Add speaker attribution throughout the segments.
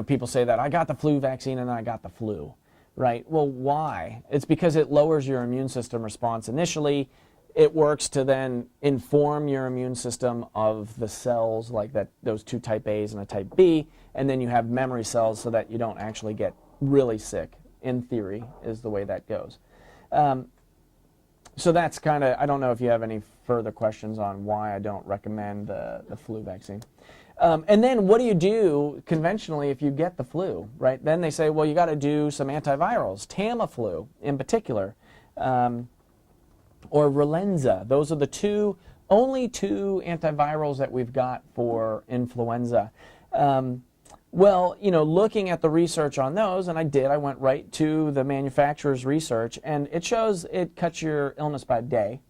Speaker 1: people say that I got the flu vaccine and I got the flu, right? Well, why? It's because it lowers your immune system response initially. It works to then inform your immune system of the cells, like those two type A's and a type B, and then you have memory cells so that you don't actually get really sick, in theory, is the way that goes. So that's kind of, I don't know if you have any further questions on why I don't recommend the flu vaccine. And then what do you do conventionally if you get the flu, right? Then they say, well, you got to do some antivirals, Tamiflu in particular, or Relenza. Those are the only two antivirals that we've got for influenza. Well, looking at the research on those, and I went right to the manufacturer's research, and it shows it cuts your illness by a day.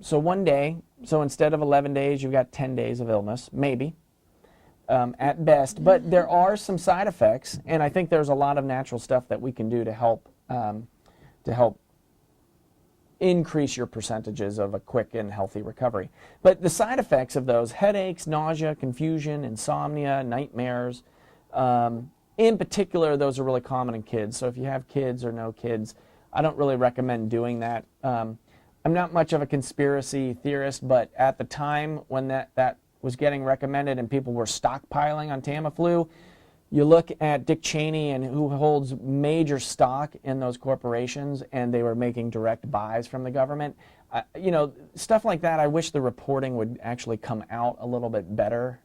Speaker 1: So one day, so instead of 11 days, you've got 10 days of illness, maybe, at best. But there are some side effects, and I think there's a lot of natural stuff that we can do to help increase your percentages of a quick and healthy recovery. But the side effects of those, headaches, nausea, confusion, insomnia, nightmares, in particular, those are really common in kids. So if you have kids or no kids, I don't really recommend doing that. I'm not much of a conspiracy theorist, but at the time when that was getting recommended and people were stockpiling on Tamiflu, you look at Dick Cheney and who holds major stock in those corporations, and they were making direct buys from the government. Stuff like that, I wish the reporting would actually come out a little bit better.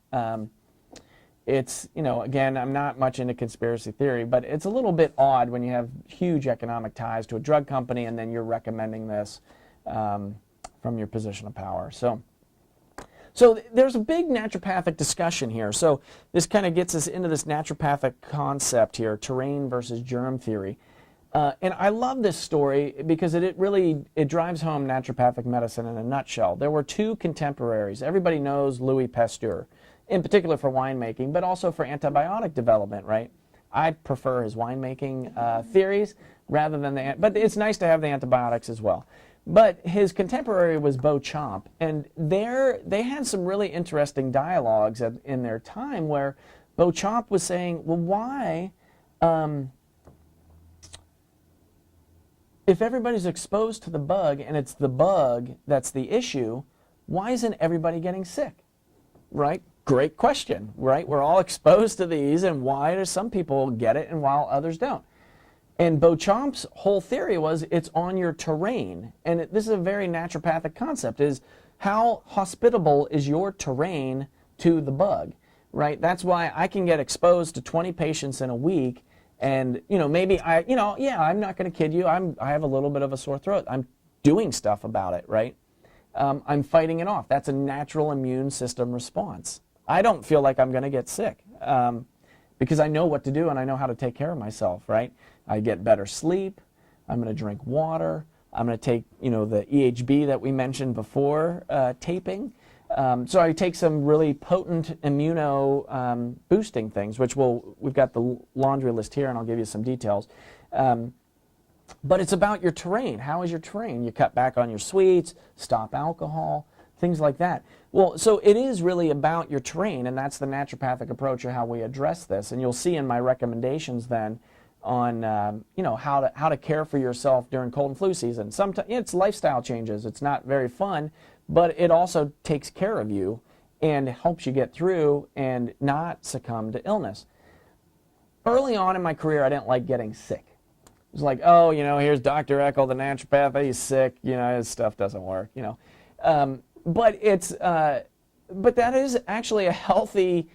Speaker 1: It's, again, I'm not much into conspiracy theory, but it's a little bit odd when you have huge economic ties to a drug company and then you're recommending this from your position of power. So there's a big naturopathic discussion here. So this kind of gets us into this naturopathic concept here, terrain versus germ theory. And I love this story because it drives home naturopathic medicine in a nutshell. There were two contemporaries. Everybody knows Louis Pasteur, in particular for winemaking, but also for antibiotic development, right? I prefer his winemaking theories rather than but it's nice to have the antibiotics as well. But his contemporary was Beauchamp, and they had some really interesting dialogues in their time where Beauchamp was saying, well, why, if everybody's exposed to the bug and it's the bug that's the issue, why isn't everybody getting sick, right? Great question, right? We're all exposed to these, and why do some people get it and while others don't? And Beauchamp's whole theory was it's on your terrain. And this is a very naturopathic concept, is how hospitable is your terrain to the bug, right? That's why I can get exposed to 20 patients in a week and, maybe I'm not going to kid you. I have a little bit of a sore throat. I'm doing stuff about it, right? I'm fighting it off. That's a natural immune system response. I don't feel like I'm going to get sick because I know what to do and I know how to take care of myself, right? I get better sleep, I'm going to drink water, I'm going to take, the EHB that we mentioned before, taping. So I take some really potent immuno boosting things, which we've got the laundry list here and I'll give you some details. But it's about your terrain. How is your terrain? You cut back on your sweets, stop alcohol, things like that. Well, so it is really about your terrain, and that's the naturopathic approach of how we address this. And you'll see in my recommendations then on how to care for yourself during cold and flu season. Sometimes it's lifestyle changes. It's not very fun, but it also takes care of you and helps you get through and not succumb to illness. Early on in my career, I didn't like getting sick. It was like, oh, here's Dr. Eckel, the naturopath. He's sick. His stuff doesn't work. But that is actually a healthy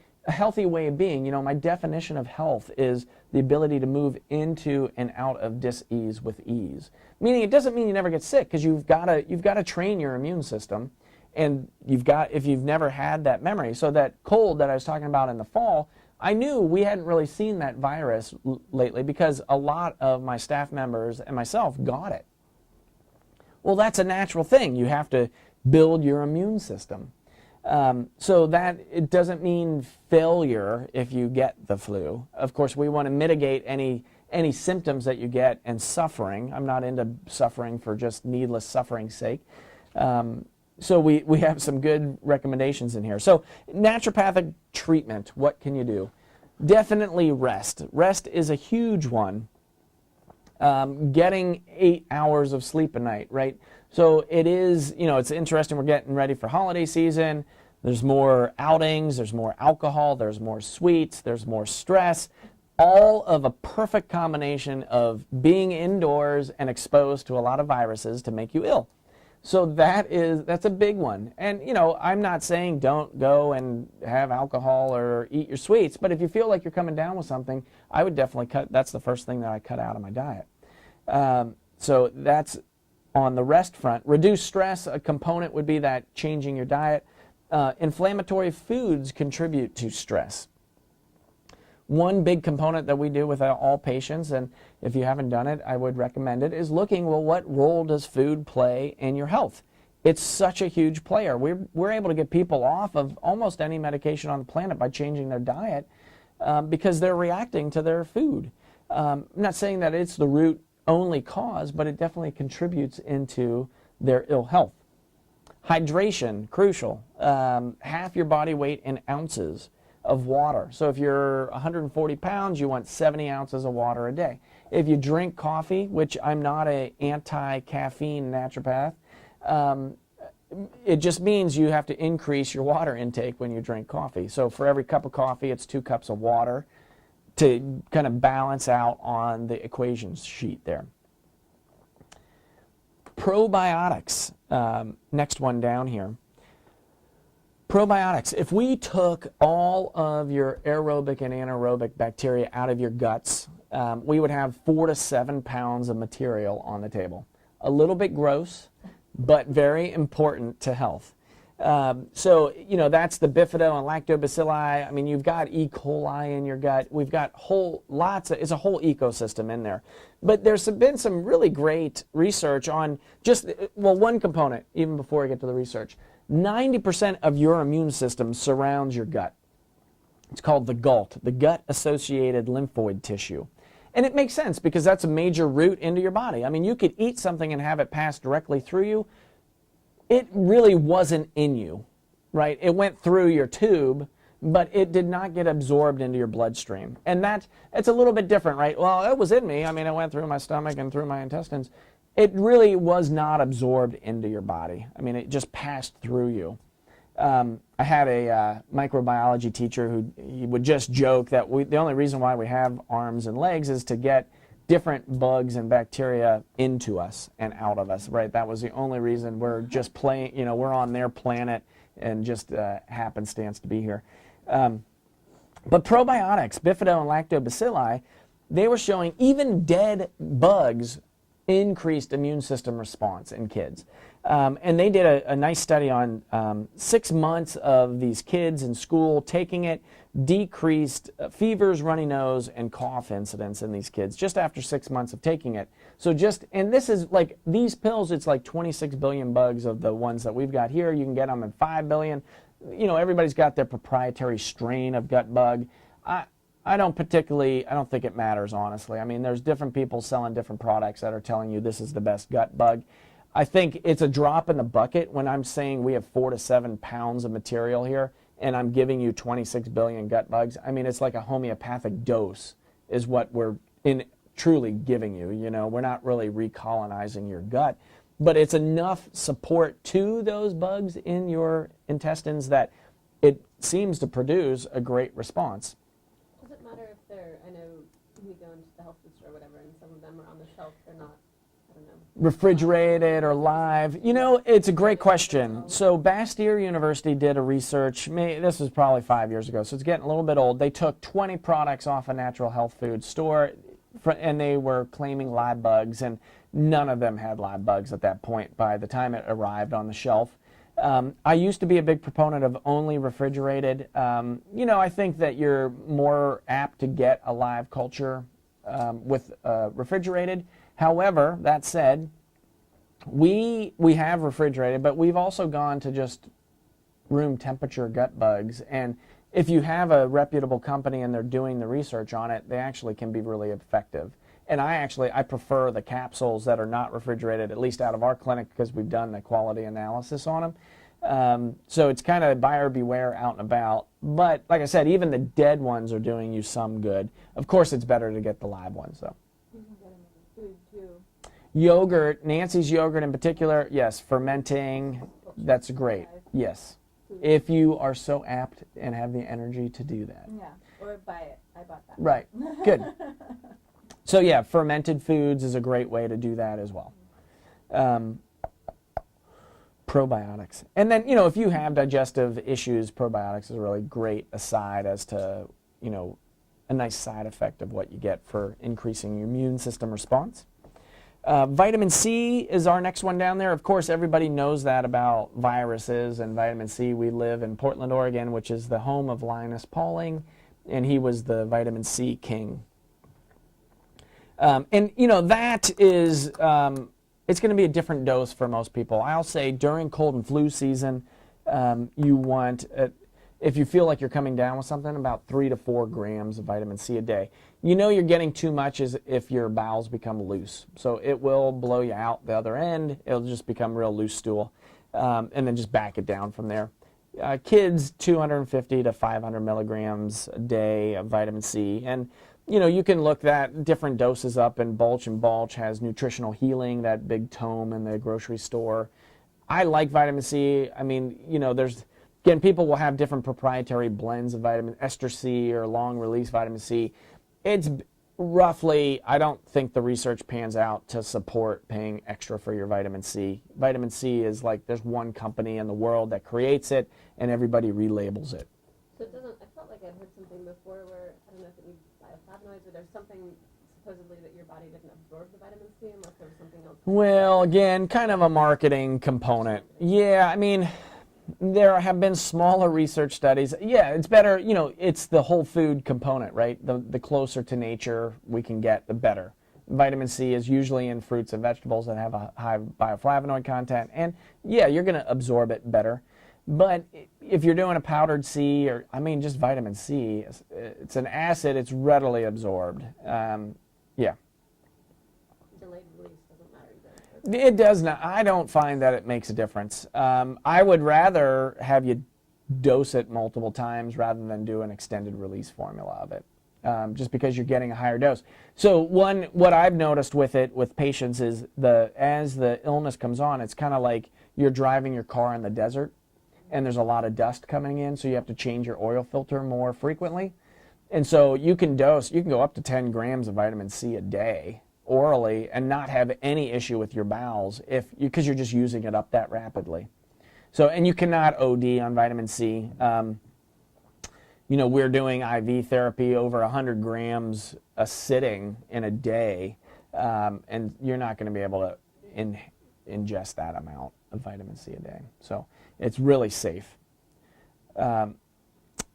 Speaker 1: way of being. My definition of health is the ability to move into and out of dis-ease with ease. Meaning it doesn't mean you never get sick, because you've got to train your immune system, and if you've never had that memory. So that cold that I was talking about in the fall, I knew we hadn't really seen that virus lately because a lot of my staff members and myself got it. Well, that's a natural thing. You have to build your immune system. So that it doesn't mean failure if you get the flu. Of course, we want to mitigate any symptoms that you get and suffering. I'm not into suffering for just needless suffering's sake. So we have some good recommendations in here. So naturopathic treatment, what can you do? Definitely rest. Rest is a huge one. Getting 8 hours of sleep a night, right? So it is, it's interesting. We're getting ready for holiday season. There's more outings, there's more alcohol, there's more sweets, there's more stress. All of a perfect combination of being indoors and exposed to a lot of viruses to make you ill. So that's a big one. And, I'm not saying don't go and have alcohol or eat your sweets, but if you feel like you're coming down with something, I would definitely that's the first thing that I cut out of my diet. So that's on the rest front. Reduce stress, a component would be that changing your diet. Inflammatory foods contribute to stress. One big component that we do with all patients, and if you haven't done it, I would recommend it, is looking, well, what role does food play in your health? It's such a huge player. We're able to get people off of almost any medication on the planet by changing their diet because they're reacting to their food. I'm not saying that it's the root only cause, but it definitely contributes into their ill health. Hydration, crucial. Half your body weight in ounces of water. So if you're 140 pounds, you want 70 ounces of water a day. If you drink coffee, which I'm not an anti-caffeine naturopath, it just means you have to increase your water intake when you drink coffee. So for every cup of coffee, it's 2 cups of water to kind of balance out on the equation sheet there. Probiotics, next one down here. Probiotics, if we took all of your aerobic and anaerobic bacteria out of your guts, we would have 4 to 7 pounds of material on the table. A little bit gross, but very important to health. So, that's the bifido and lactobacilli. I mean, you've got E. coli in your gut. We've got it's a whole ecosystem in there. But there's been some really great research on one component, even before I get to the research. 90% of your immune system surrounds your gut. It's called the GALT, the gut-associated lymphoid tissue. And it makes sense because that's a major route into your body. I mean, you could eat something and have it pass directly through you. It really wasn't in you, right? It went through your tube, but it did not get absorbed into your bloodstream. And it's a little bit different, right? Well, it was in me. I mean, it went through my stomach and through my intestines. It really was not absorbed into your body. I mean, it just passed through you. I had a microbiology teacher he would just joke that the only reason why we have arms and legs is to get different bugs and bacteria into us and out of us, right? That was the only reason. We're just playing, we're on their planet and just happenstance to be here. But probiotics, bifido and lactobacilli, they were showing even dead bugs increased immune system response in kids. And they did a nice study on 6 months of these kids in school taking it, decreased fevers, runny nose, and cough incidents in these kids just after 6 months of taking it. So and this is like, these pills, it's like 26 billion bugs of the ones that we've got here. You can get them in 5 billion. Everybody's got their proprietary strain of gut bug. I don't think it matters, honestly. I mean, there's different people selling different products that are telling you this is the best gut bug. I think it's a drop in the bucket when I'm saying we have 4 to 7 pounds of material here and I'm giving you 26 billion gut bugs. I mean, it's like a homeopathic dose is what we're truly giving you. We're not really recolonizing your gut, but it's enough support to those bugs in your intestines that it seems to produce a great response.
Speaker 2: Does it matter if I know we go into the health food store or whatever, and some of them are on the shelf, they're not, I don't know.
Speaker 1: Refrigerated or live? It's a great question. So Bastyr University did a research, this was probably 5 years ago, so it's getting a little bit old. They took 20 products off a natural health food store, and they were claiming live bugs, and none of them had live bugs at that point by the time it arrived on the shelf. I used to be a big proponent of only refrigerated. I think that you're more apt to get a live culture with refrigerated. However, that said, we have refrigerated, but we've also gone to just room temperature gut bugs. And if you have a reputable company and they're doing the research on it, they actually can be really effective. And I prefer the capsules that are not refrigerated, at least out of our clinic, because we've done the quality analysis on them. So it's kind of buyer beware out and about. But like I said, even the dead ones are doing you some good. Of course, it's better to get the live ones, though.
Speaker 2: You can get them in food too.
Speaker 1: Yogurt, Nancy's yogurt in particular, yes, fermenting, that's great. Yes. If you are so apt and have the energy to do that.
Speaker 2: Yeah, or buy it. I bought that.
Speaker 1: Right, good. So yeah, fermented foods is a great way to do that as well. Probiotics. And then, if you have digestive issues, probiotics is a really great aside as to, a nice side effect of what you get for increasing your immune system response. Vitamin C is our next one down there. Of course, everybody knows that about viruses and vitamin C. We live in Portland, Oregon, which is the home of Linus Pauling, and he was the vitamin C king. That is, it's going to be a different dose for most people. I'll say during cold and flu season, you want, if you feel like you're coming down with something, about 3 to 4 grams of vitamin C a day. You're getting too much is if your bowels become loose. So it will blow you out the other end. It'll just become real loose stool, and then just back it down from there. Kids, 250 to 500 milligrams a day of vitamin C. And you can look that different doses up, and Balch has nutritional healing, that big tome in the grocery store. I like vitamin C. I mean, again, people will have different proprietary blends of vitamin ester C or long release vitamin C. It's roughly, I don't think the research pans out to support paying extra for your vitamin C. Vitamin C is like there's one company in the world that creates it, and everybody relabels it.
Speaker 2: So it doesn't, I felt like I'd heard something before where, I don't know if it needs bioflavonoids, but there's something supposedly that your body didn't absorb the vitamin C unless there was something else.
Speaker 1: Well, again, kind of a marketing component. Yeah, I mean, there have been smaller research studies. Yeah, it's better, it's the whole food component, right? The closer to nature we can get, the better. Vitamin C is usually in fruits and vegetables that have a high bioflavonoid content, and yeah, you're going to absorb it better. But if you're doing a powdered C, or just vitamin C, it's an acid, it's readily absorbed. Yeah.
Speaker 2: Delayed release doesn't matter either.
Speaker 1: It does not. I don't find that it makes a difference. I would rather have you dose it multiple times rather than do an extended release formula of it, just because you're getting a higher dose. So what I've noticed with it with patients is as the illness comes on, it's kind of like you're driving your car in the desert, and there's a lot of dust coming in, so you have to change your oil filter more frequently. And so you can go up to 10 grams of vitamin C a day orally and not have any issue with your bowels because you're just using it up that rapidly. So, and you cannot OD on vitamin C. We're doing IV therapy over 100 grams a sitting in a day, and you're not going to be able to ingest that amount of vitamin C a day. So it's really safe.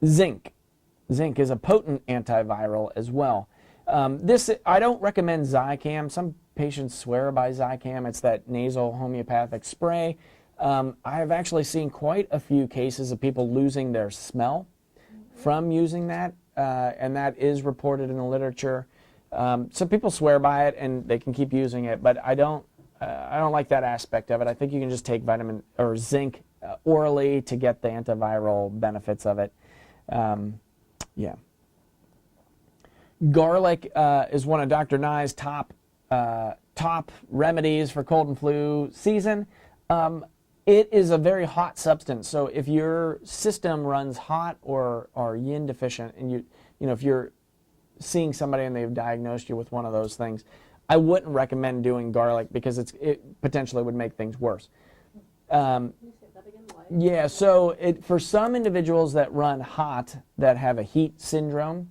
Speaker 1: Zinc. Zinc is a potent antiviral as well. I don't recommend Zicam. Some patients swear by Zicam. It's that nasal homeopathic spray. I've actually seen quite a few cases of people losing their smell from using that, and that is reported in the literature. Some people swear by it and they can keep using it, but I don't like that aspect of it. I think you can just take vitamin or zinc orally to get the antiviral benefits of it. Yeah. Garlic is one of Dr. Nye's top remedies for cold and flu season. It is a very hot substance, so if your system runs hot or are yin deficient, and if you're seeing somebody and they've diagnosed you with one of those things, I wouldn't recommend doing garlic because it potentially would make things worse.
Speaker 2: Can you say that again? Why?
Speaker 1: Yeah, so for some individuals that run hot, that have a heat syndrome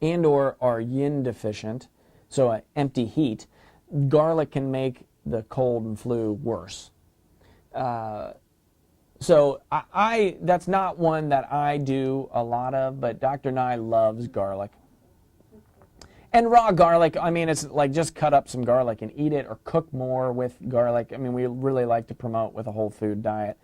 Speaker 1: and or are yin deficient, so empty heat, garlic can make the cold and flu worse. So that's not one that I do a lot of, but Dr. Nye loves garlic. And raw garlic, it's like just cut up some garlic and eat it, or cook more with garlic. We really like to promote with a whole food diet.